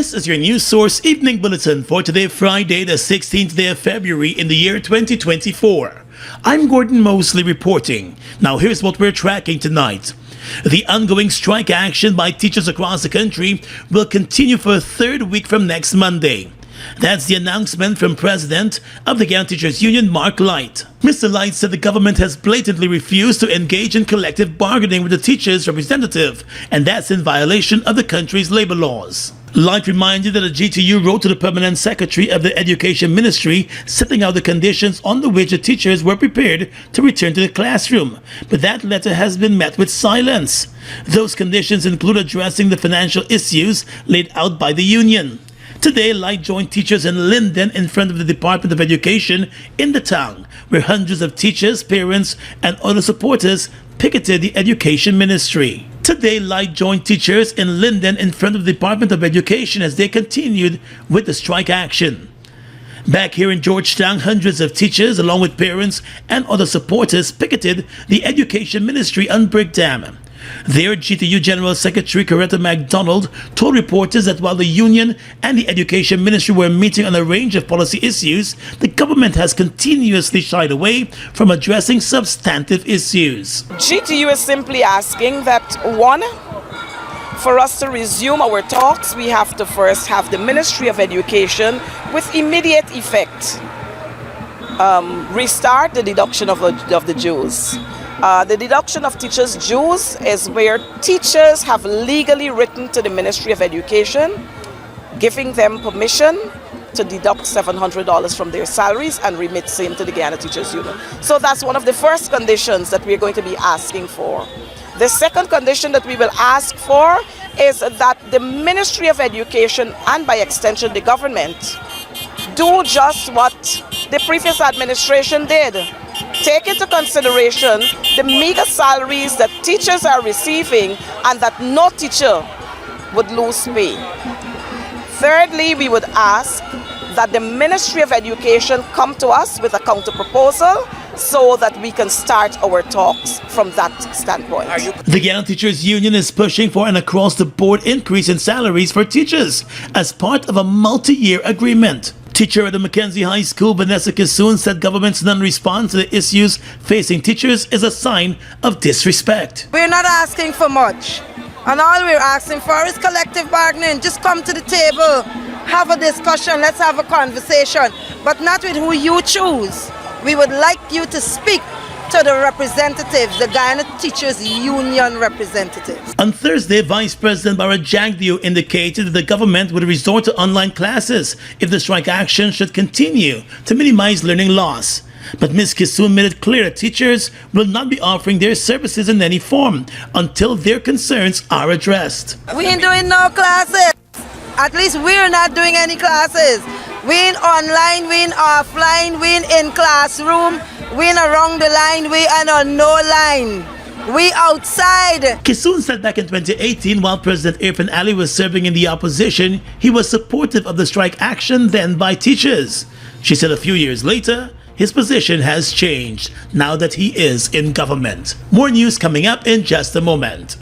This is your news source evening bulletin for today, Friday, the 16th day of February in the year 2024. I'm Gordon Mosley reporting. Now here's what we're tracking tonight. The ongoing strike action by teachers across the country will continue for a third week from next Monday. That's the announcement from President of the Guyana Teachers Union, Mark Light. Mr. Light said the government has blatantly refused to engage in collective bargaining with the teachers' representative, and that's in violation of the country's labor laws. Light reminded that the GTU wrote to the Permanent Secretary of the Education Ministry setting out the conditions under which the teachers were prepared to return to the classroom, but that letter has been met with silence. Those conditions include addressing the financial issues laid out by the union. Today, Light joined teachers in Linden in front of the Department of Education in the town, where hundreds of teachers, parents, and other supporters picketed the Education Ministry. Today, Light joined teachers in Linden in front of the Department of Education as they continued with the strike action. Back here in Georgetown, hundreds of teachers, along with parents and other supporters, picketed the Education Ministry on Brick Dam. There, GTU General Secretary Coretta MacDonald told reporters that while the union and the Education Ministry were meeting on a range of policy issues, the government has continuously shied away from addressing substantive issues. GTU is simply asking that, one, for us to resume our talks, we have to first have the Ministry of Education with immediate effect restart the deduction of the dues. The deduction of teachers' dues is where teachers have legally written to the Ministry of Education, giving them permission to deduct $700 from their salaries and remit same to the Guyana Teachers Union. So that's one of the first conditions that we're going to be asking for. The second condition that we will ask for is that the Ministry of Education, and by extension the government, do just what the previous administration did. Take into consideration the meager salaries that teachers are receiving and that no teacher would lose pay. Thirdly, we would ask that the Ministry of Education come to us with a counter proposal so that we can start our talks from that standpoint. The Guyana Teachers Union is pushing for an across-the-board increase in salaries for teachers as part of a multi-year agreement. Teacher at the Mackenzie High School, Vanessa Kissoon, said government's non-response to the issues facing teachers is a sign of disrespect. We're not asking for much, and all we're asking for is collective bargaining. Just come to the table, have a discussion, let's have a conversation, but not with who you choose. We would like you to speak to the representatives, the Guyana Teachers Union representatives. On Thursday, Vice President Bara Jagdeo indicated that the government would resort to online classes if the strike action should continue to minimize learning loss. But Ms. Kissoon made it clear that teachers will not be offering their services in any form until their concerns are addressed. We ain't doing no classes. At least we're not doing any classes. We ain't online, we ain't offline, we ain't in classroom, we ain't around the line, we ain't on no line. We outside. Kissoon said back in 2018, while President Irfan Ali was serving in the opposition, he was supportive of the strike action then by teachers. She said a few years later, his position has changed now that he is in government. More news coming up in just a moment.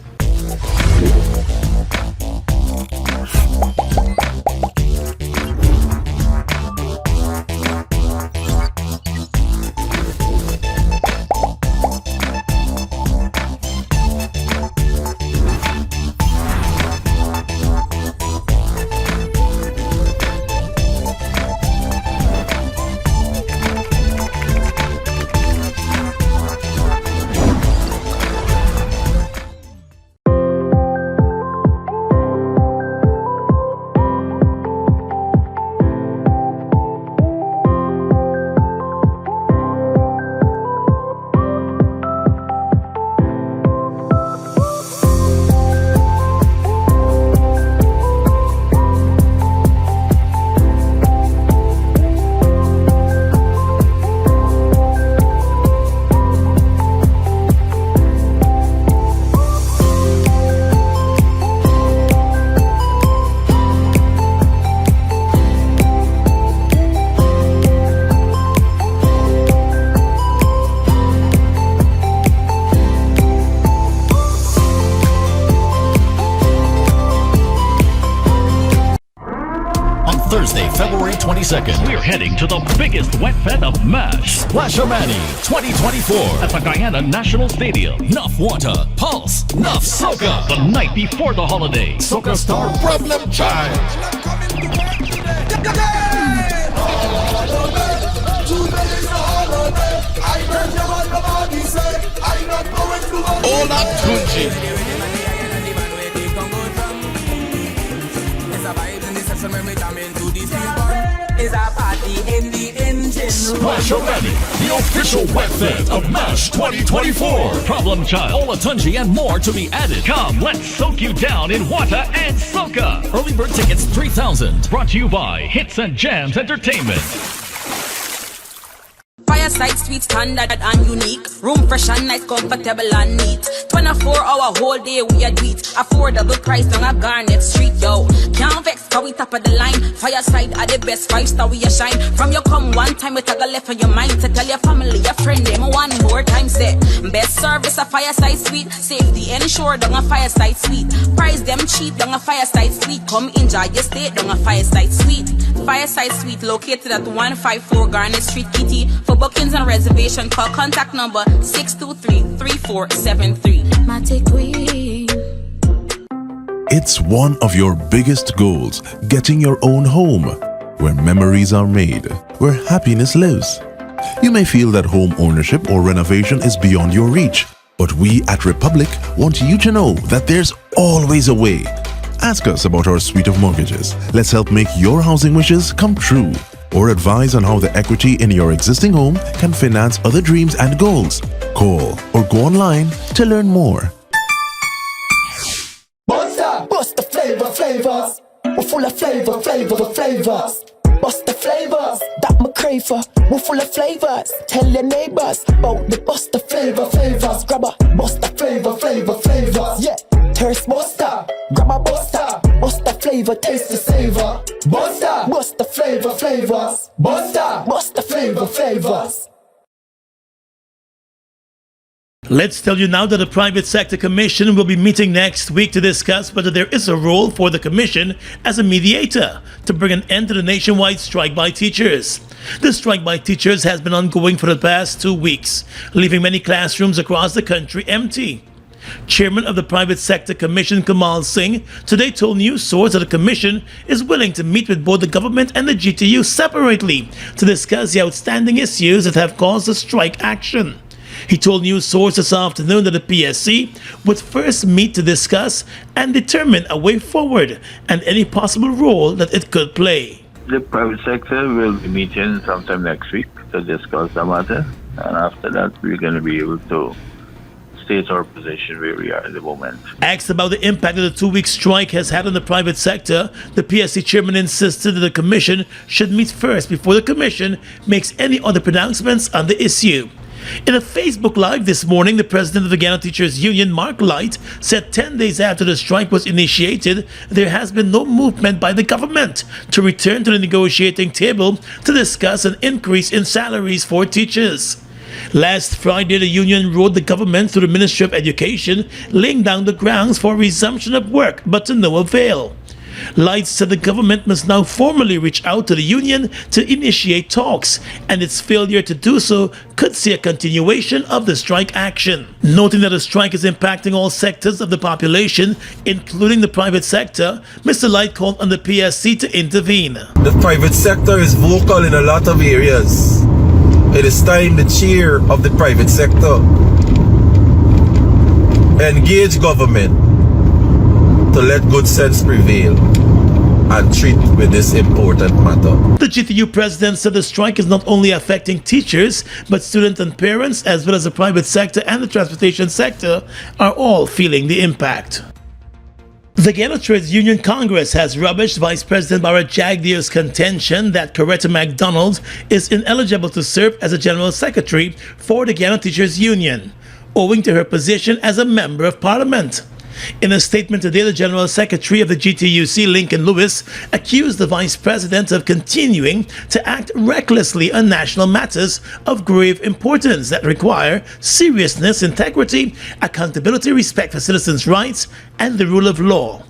22nd, we're heading to the biggest wet fete of MASH, Splashamani 2024 at the Guyana National Stadium. Nuff water, pulse, nuff soca. The night before the holiday, soca star Problem Child. Hola Tunji. Splashamani, the official wet fete of MASH 2024. Problem Child, Olatunji, and more to be added. Come, let's soak you down in water and soca. Early bird tickets $3,000. Brought to you by Hits and Jams Entertainment. Fireside Suite standard and unique. Room fresh and nice, comfortable and neat. 24-hour whole day we a do it. Affordable price on a Garnet Street, yo. Can't vex, cause we top of the line. Fireside are the best, 5-star we a shine. From you come one time, we tag a left on your mind. To tell your family, your friend, them one more time say. Best service a Fireside Suite. Safety ensured on a Fireside Suite. Price them cheap on a Fireside Suite. Come enjoy your stay on a Fireside Suite. Fireside Suite located at 154 Garnet Street, KT. For bookings and reservation, call contact number 623-3473. It's one of your biggest goals, getting your own home, where memories are made, where happiness lives. You may feel that home ownership or renovation is beyond your reach, but we at Republic want you to know that there's always a way. Ask us about our suite of mortgages. Let's help make your housing wishes come true. Or advise on how the equity in your existing home can finance other dreams and goals. Call or go online to learn more. Bust the flavors. We're full of flavors. Bust the flavors, that my crave for. We're full of flavors. Tell your neighbors about the bust the flavors. Grab a bust the flavors. Yeah, thirst buster. Grab a buster. Bust the flavor, taste the savor. Bust the flavors. Bust the flavors. Let's tell you now that the Private Sector Commission will be meeting next week to discuss whether there is a role for the Commission as a mediator to bring an end to the nationwide strike by teachers. The strike by teachers has been ongoing for the past 2 weeks, leaving many classrooms across the country empty. Chairman of the Private Sector Commission, Kamal Singh, today told News Source that the Commission is willing to meet with both the government and the GTU separately to discuss the outstanding issues that have caused the strike action. He told News Source this afternoon that the PSC would first meet to discuss and determine a way forward and any possible role that it could play. The private sector will be meeting sometime next week to discuss the matter, and after that we're going to be able to state our position where we are at the moment. Asked about the impact that the 2-week strike has had on the private sector, the PSC chairman insisted that the Commission should meet first before the Commission makes any other pronouncements on the issue. In a Facebook Live this morning, the president of the Guyana Teachers Union, Mark Light, said 10 days after the strike was initiated, there has been no movement by the government to return to the negotiating table to discuss an increase in salaries for teachers. Last Friday, the union wrote the government through the Ministry of Education, laying down the grounds for resumption of work, but to no avail. Light said the government must now formally reach out to the union to initiate talks, and its failure to do so could see a continuation of the strike action. Noting that the strike is impacting all sectors of the population, including the private sector, Mr. Light called on the PSC to intervene. The private sector is vocal in a lot of areas. It is time the chair of the private sector engage government to let good sense prevail and treat with this important matter. The GTU president said the strike is not only affecting teachers, but students and parents, as well as the private sector and the transportation sector, are all feeling the impact. The Guyana Trades Union Congress has rubbished Vice President Barrett Jagdeer's contention that Coretta MacDonald is ineligible to serve as a General Secretary for the Guyana Teachers Union, owing to her position as a Member of Parliament. In a statement today, the General Secretary of the GTUC, Lincoln Lewis, accused the Vice President of continuing to act recklessly on national matters of grave importance that require seriousness, integrity, accountability, respect for citizens' rights, and the rule of law.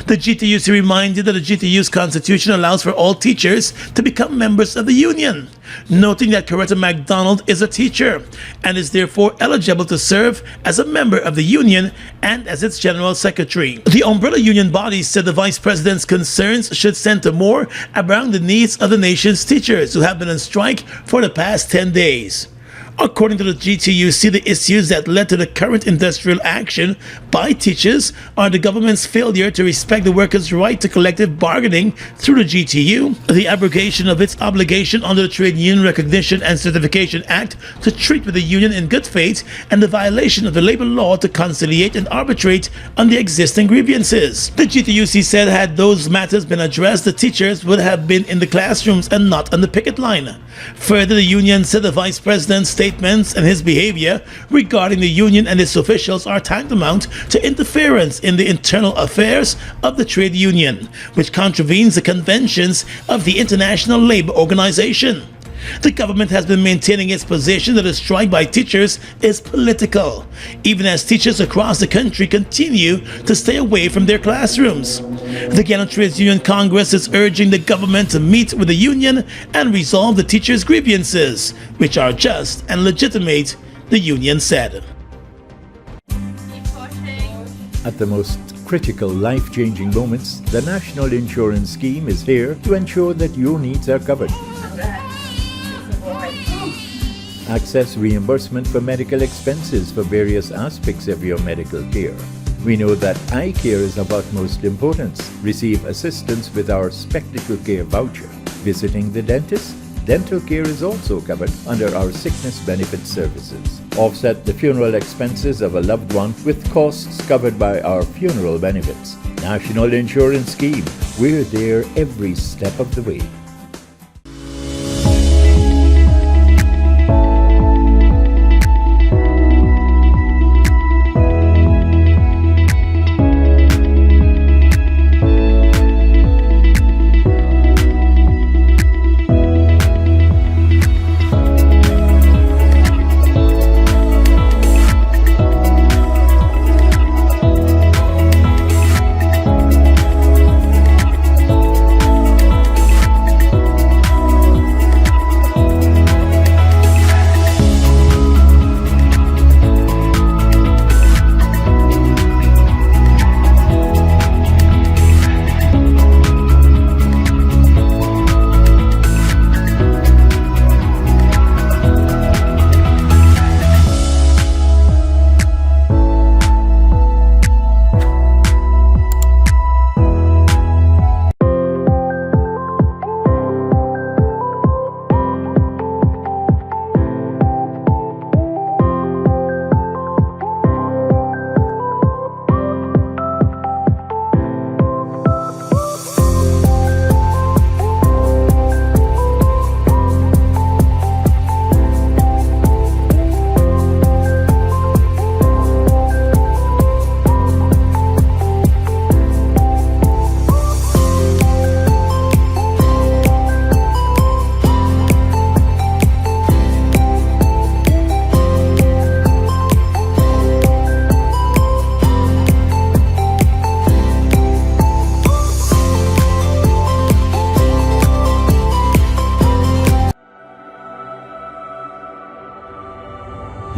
The GTUC reminded that the GTU's constitution allows for all teachers to become members of the union, noting that Coretta MacDonald is a teacher and is therefore eligible to serve as a member of the union and as its general secretary. The umbrella union body said the vice president's concerns should center more around the needs of the nation's teachers who have been on strike for the past 10 days. According to the GTUC, the issues that led to the current industrial action by teachers are the government's failure to respect the workers' right to collective bargaining through the GTU, the abrogation of its obligation under the Trade Union Recognition and Certification Act to treat with the union in good faith, and the violation of the labor law to conciliate and arbitrate on the existing grievances. The GTUC said had those matters been addressed, the teachers would have been in the classrooms and not on the picket line. Further, the union said the vice president's statements and his behavior regarding the union and its officials are tantamount to interference in the internal affairs of the trade union, which contravenes the conventions of the International Labour Organization. The government has been maintaining its position that a strike by teachers is political, even as teachers across the country continue to stay away from their classrooms. The Guyana Trades Union Congress is urging the government to meet with the union and resolve the teachers' grievances, which are just and legitimate, the union said. At the most critical life-changing moments, the National Insurance Scheme is here to ensure that your needs are covered. Access reimbursement for medical expenses for various aspects of your medical care. We know that eye care is of utmost importance. Receive assistance with our Spectacle Care voucher. Visiting the dentist? Dental care is also covered under our sickness benefit services. Offset the funeral expenses of a loved one with costs covered by our funeral benefits. National Insurance Scheme. We're there every step of the way.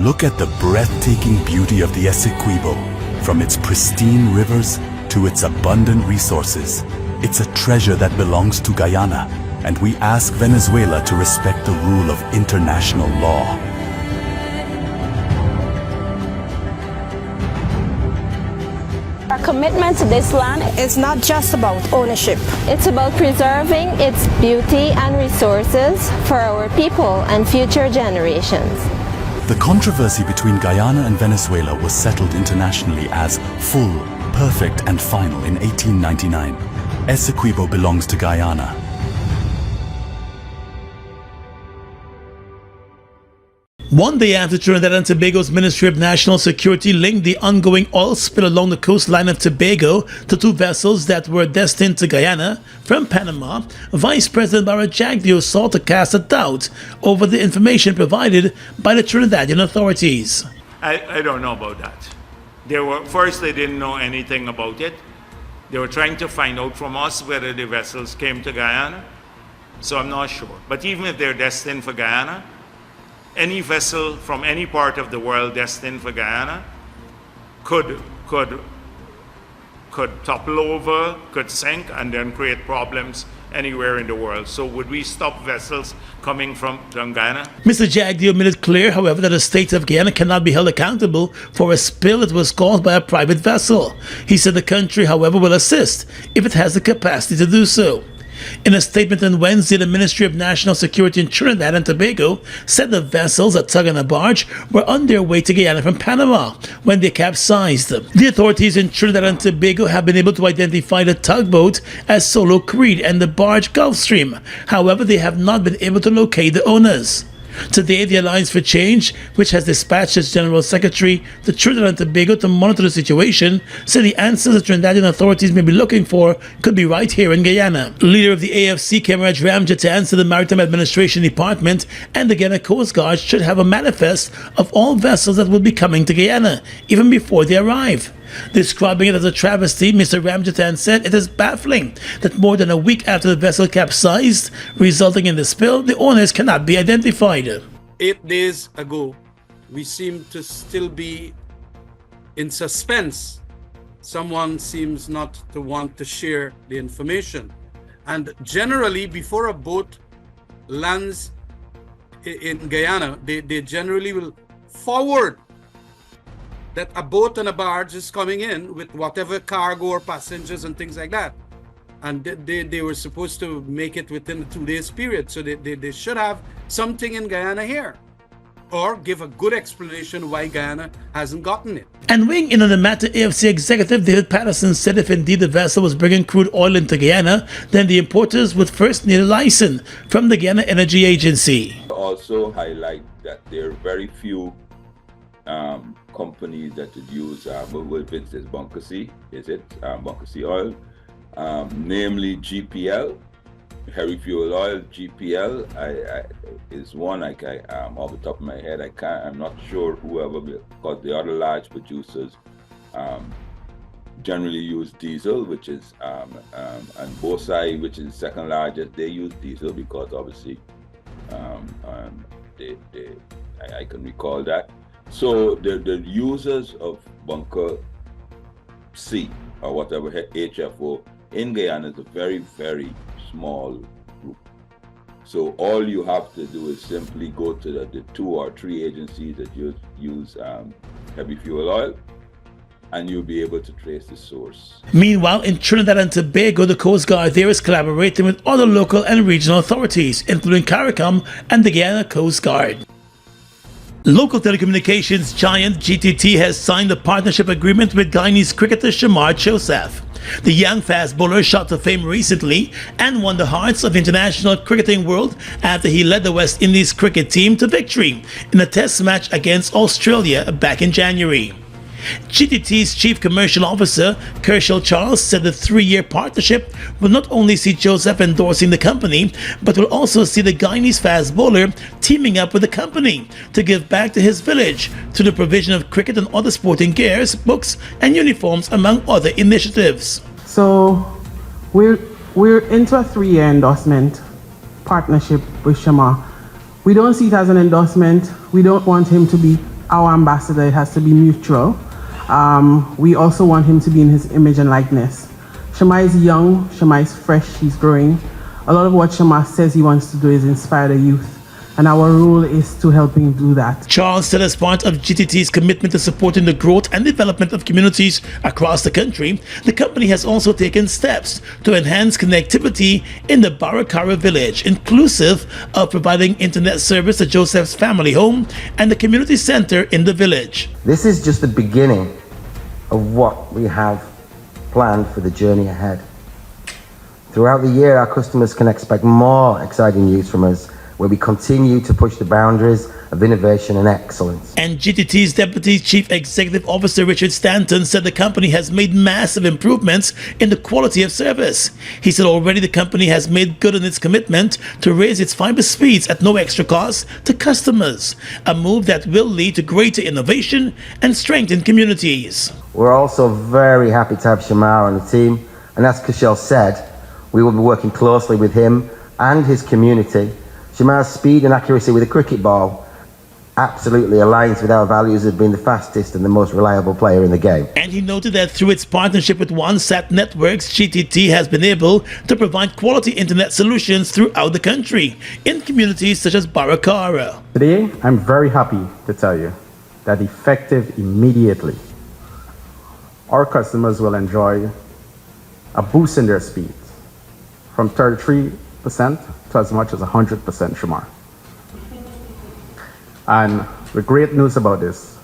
Look at the breathtaking beauty of the Essequibo, from its pristine rivers to its abundant resources. It's a treasure that belongs to Guyana, and we ask Venezuela to respect the rule of international law. Our commitment to this land is not just about ownership. It's about preserving its beauty and resources for our people and future generations. The controversy between Guyana and Venezuela was settled internationally as full, perfect and final in 1899. Essequibo belongs to Guyana. One day after Trinidad and Tobago's Ministry of National Security linked the ongoing oil spill along the coastline of Tobago to two vessels that were destined to Guyana from Panama, Vice President Barajagdio sought to cast a doubt over the information provided by the Trinidadian authorities. I don't know about that. First, they didn't know anything about it. They were trying to find out from us whether the vessels came to Guyana. So I'm not sure. But even if they're destined for Guyana, any vessel from any part of the world destined for Guyana could topple over, could sink, and then create problems anywhere in the world. So would we stop vessels coming from Guyana? Mr. Jagdeo made it clear, however, that the state of Guyana cannot be held accountable for a spill that was caused by a private vessel. He said the country, however, will assist if it has the capacity to do so. In a statement on Wednesday, the Ministry of National Security in Trinidad and Tobago said the vessels, a tug and a barge, were on their way to Guyana from Panama when they capsized. The authorities in Trinidad and Tobago have been able to identify the tugboat as Solo Creed and the barge Gulfstream. However, they have not been able to locate the owners. Today, the Alliance for Change, which has dispatched its General Secretary to Trinidad and Tobago to monitor the situation, said the answers the Trinidadian authorities may be looking for could be right here in Guyana. Leader of the AFC, Kemaraj Ramjatan, said the Maritime Administration Department and the Guyana Coast Guard should have a manifest of all vessels that will be coming to Guyana, even before they arrive. Describing it as a travesty, Mr. Ramjatan said it is baffling that more than a week after the vessel capsized, resulting in the spill, the owners cannot be identified. 8 days ago, we seem to still be in suspense. Someone seems not to want to share the information. And generally, before a boat lands in Guyana, they generally will forward that a boat and a barge is coming in with whatever cargo or passengers and things like that. And they were supposed to make it within a 2 days period. So they should have something in Guyana here, or give a good explanation why Guyana hasn't gotten it. And weighing in on the matter, AFC executive David Patterson said if indeed the vessel was bringing crude oil into Guyana, then the importers would first need a license from the Guyana Energy Agency. Also highlight that there are very few companies that would use, if it's bunker C, bunker C oil, namely GPL, heavy fuel oil. GPL is one off the top of my head. I'm not sure whoever, because the other large producers generally use diesel, which is and Bosai, which is the second largest, they use diesel because obviously I can recall that. So the users of bunker C or whatever HFO in Guyana is a very, very small group. So all you have to do is simply go to the 2 or 3 agencies that use heavy fuel oil, and you'll be able to trace the source. Meanwhile, in Trinidad and Tobago, the Coast Guard there is collaborating with other local and regional authorities, including CARICOM and the Guyana Coast Guard. Local telecommunications giant GTT has signed a partnership agreement with Guyanese cricketer Shamar Joseph. The young fast bowler shot to fame recently and won the hearts of the international cricketing world after he led the West Indies cricket team to victory in a test match against Australia back in January. GTT's Chief Commercial Officer, Kershal Charles, said the 3-year partnership will not only see Joseph endorsing the company, but will also see the Guyanese fast bowler teaming up with the company to give back to his village through the provision of cricket and other sporting gears, books, and uniforms, among other initiatives. So we're into a 3-year endorsement partnership with Shamar. We don't see it as an endorsement. We don't want him to be our ambassador. It has to be mutual. We also want him to be in his image and likeness. Shamar is young, Shamar is fresh, he's growing. A lot of what Shamar says he wants to do is inspire the youth, and our role is to help him do that. Charles said as part of GTT's commitment to supporting the growth and development of communities across the country, the company has also taken steps to enhance connectivity in the Barakara village, inclusive of providing internet service to Joseph's family home and the community center in the village. This is just the beginning of what we have planned for the journey ahead. Throughout the year, our customers can expect more exciting news from us, where we continue to push the boundaries of innovation and excellence. And GTT's Deputy Chief Executive Officer Richard Stanton said the company has made massive improvements in the quality of service. He said already the company has made good on its commitment to raise its fiber speeds at no extra cost to customers, a move that will lead to greater innovation and strengthen communities. We're also very happy to have Shamar on the team And as Kishel said, we will be working closely with him and his community. Shamar's speed and accuracy with a cricket ball absolutely aligns with our values of being the fastest and the most reliable player in the game. And he noted that through its partnership with OneSat Networks, GTT has been able to provide quality internet solutions throughout the country in communities such as Barakara. Today, I'm very happy to tell you that effective immediately, our customers will enjoy a boost in their speeds from 33% to as much as 100% Shamar. And the great news about this,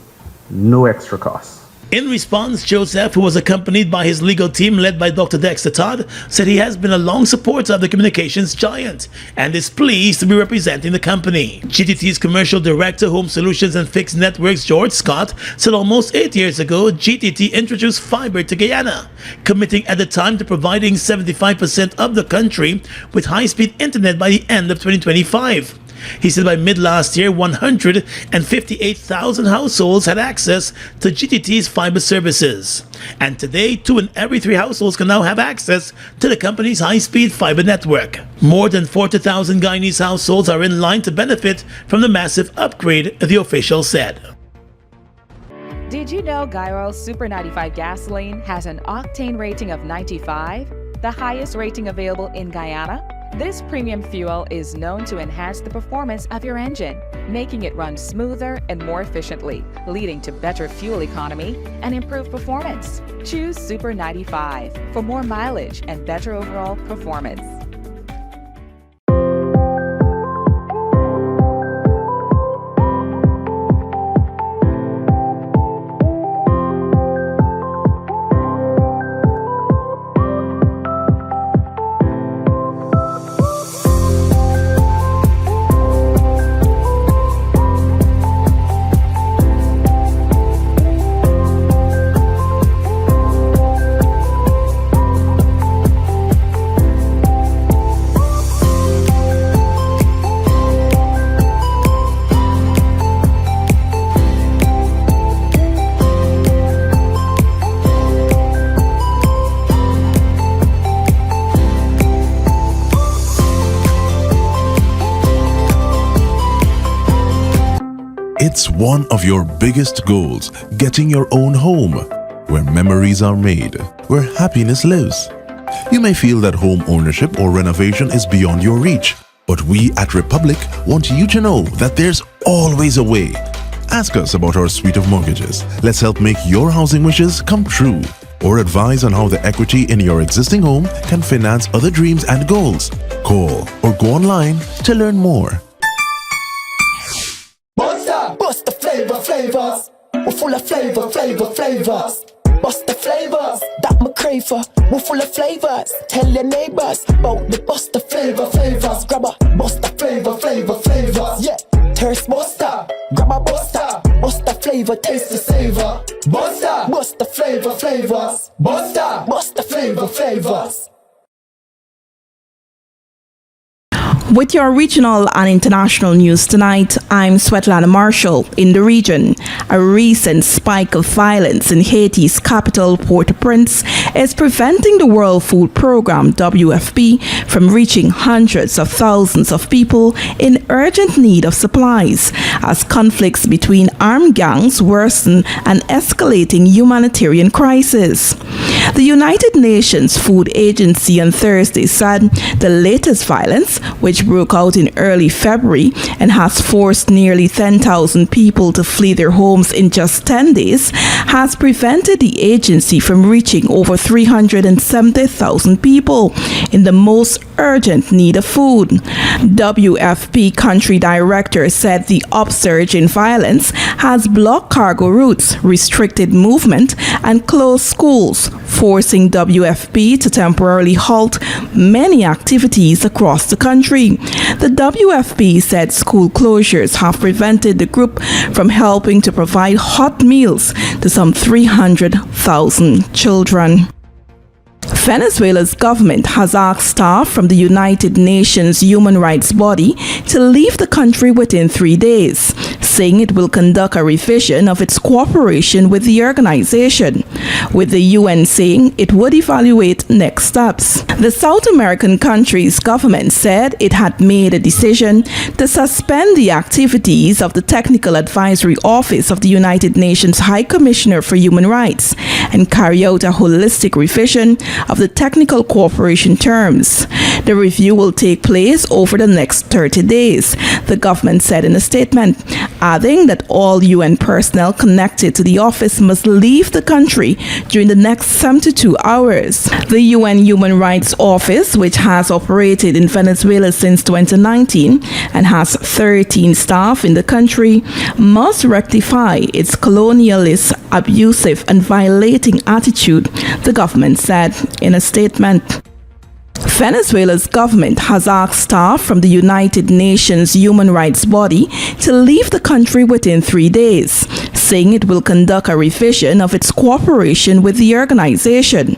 no extra cost. In response, Joseph, who was accompanied by his legal team led by Dr. Dexter Todd, said he has been a long supporter of the communications giant and is pleased to be representing the company. GTT's commercial director, Home Solutions and Fixed Networks, George Scott, said almost 8 years ago, GTT introduced fiber to Guyana, committing at the time to providing 75% of the country with high-speed internet by the end of 2025. He said by mid-last year, 158,000 households had access to GTT's fiber services. And today, 2 in every 3 households can now have access to the company's high-speed fiber network. More than 40,000 Guyanese households are in line to benefit from the massive upgrade, the official said. Did you know Guyoil Super 95 gasoline has an octane rating of 95, the highest rating available in Guyana? This premium fuel is known to enhance the performance of your engine, making it run smoother and more efficiently, leading to better fuel economy and improved performance. Choose Super 95 for more mileage and better overall performance. It's one of your biggest goals, getting your own home, where memories are made, where happiness lives. You may feel that home ownership or renovation is beyond your reach, but we at Republic want you to know that there's always a way. Ask us about our suite of mortgages. Let's help make your housing wishes come true. Or advise on how the equity in your existing home can finance other dreams and goals. Call or go online to learn more. Bust the flavors. We're full of flavors. Bust the flavors that me crave for. We're full of flavors. Tell your neighbors about the bust the flavors. Grab a bust the flavors. Yeah, thirst buster. Grab a buster. Bust the flavor, taste the savor. Bust the flavors. Bust the flavors. With your regional and international news tonight, I'm Svetlana Marshall. In the region, a recent spike of violence in Haiti's capital, Port-au-Prince, is preventing the World Food Programme, WFP, from reaching hundreds of thousands of people in urgent need of supplies, as conflicts between armed gangs worsen an escalating humanitarian crisis. The United Nations Food Agency on Thursday said the latest violence, which broke out in early February and has forced nearly 10,000 people to flee their homes in just 10 days, has prevented the agency from reaching over 370,000 people in the most urgent need of food. WFP country director said the upsurge in violence has blocked cargo routes, restricted movement, and closed schools, forcing WFP to temporarily halt many activities across the country. The WFP said school closures have prevented the group from helping to provide hot meals to some 300,000 children. Venezuela's government has asked staff from the United Nations human rights body to leave the country within 3 days, saying it will conduct a revision of its cooperation with the organization, with the UN saying it would evaluate next steps. The South American country's government said it had made a decision to suspend the activities of the Technical Advisory Office of the United Nations High Commissioner for Human Rights and carry out a holistic revision of the technical cooperation terms. The review will take place over the next 30 days, the government said in a statement, adding that all UN personnel connected to the office must leave the country during the next 72 hours. The UN Human Rights Office, which has operated in Venezuela since 2019 and has 13 staff in the country, must rectify its colonialist, abusive and violating attitude, the government said in a statement. Venezuela's government has asked staff from the United Nations human rights body to leave the country within 3 days, saying it will conduct a revision of its cooperation with the organization,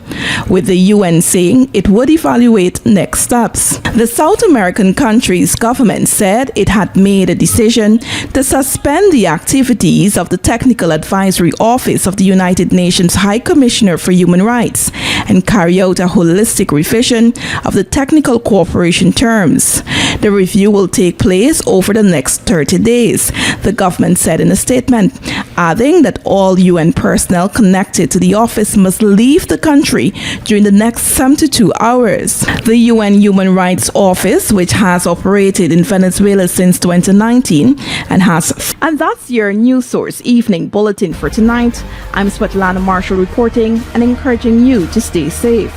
with the UN saying it would evaluate next steps. The South American country's government said it had made a decision to suspend the activities of the Technical Advisory Office of the United Nations High Commissioner for Human Rights and carry out a holistic revision of the technical cooperation terms. The review will take place over the next 30 days, the government said in a statement, adding that all UN personnel connected to the office must leave the country during the next 72 hours. The UN Human Rights Office, which has operated in Venezuela since 2019 and that's your News Source Evening Bulletin for tonight. I'm Svetlana Marshall reporting and encouraging you to stay safe.